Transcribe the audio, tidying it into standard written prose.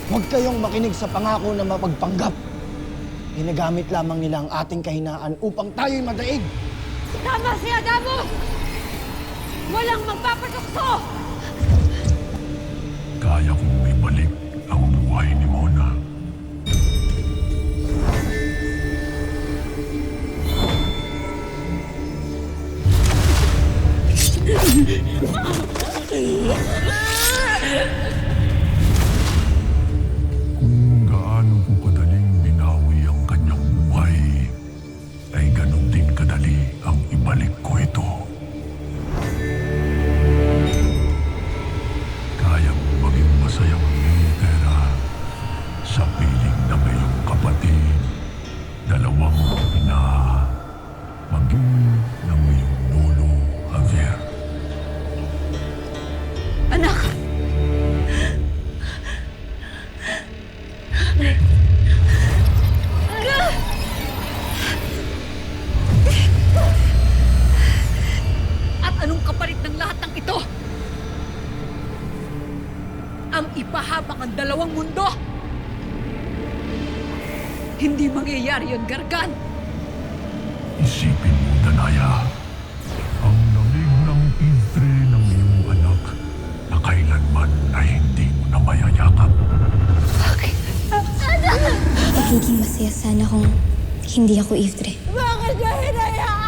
Huwag kayong makinig sa pangako na mapagpanggap. Ginagamit lamang nila ang ating kahinaan upang tayo'y madaig. Tama si Adamo! Walang magpapatukso! Kaya kong ibalik ang buhay ni Mona. Kung gaano ko kadaling binawi ang kanyang buhay, ay ganun din kadali ang ibalik ko ito. Kayang maging masayang pera sa piling na mayong kapatid, dalawang ina, maging ng iyong lolo, Javier. Anak! At anong kapalit ng lahat ng ito? Ang ipahamak ang dalawang mundo! Hindi mangyayari yun, Gargan! Isipin mo, Danaya, ang lamig ng istre ng iyong anak na kailanman ay hindi mo na mayayakap. Magiging masaya sana kung hindi ako Ifre. Bakit niya hinayaan?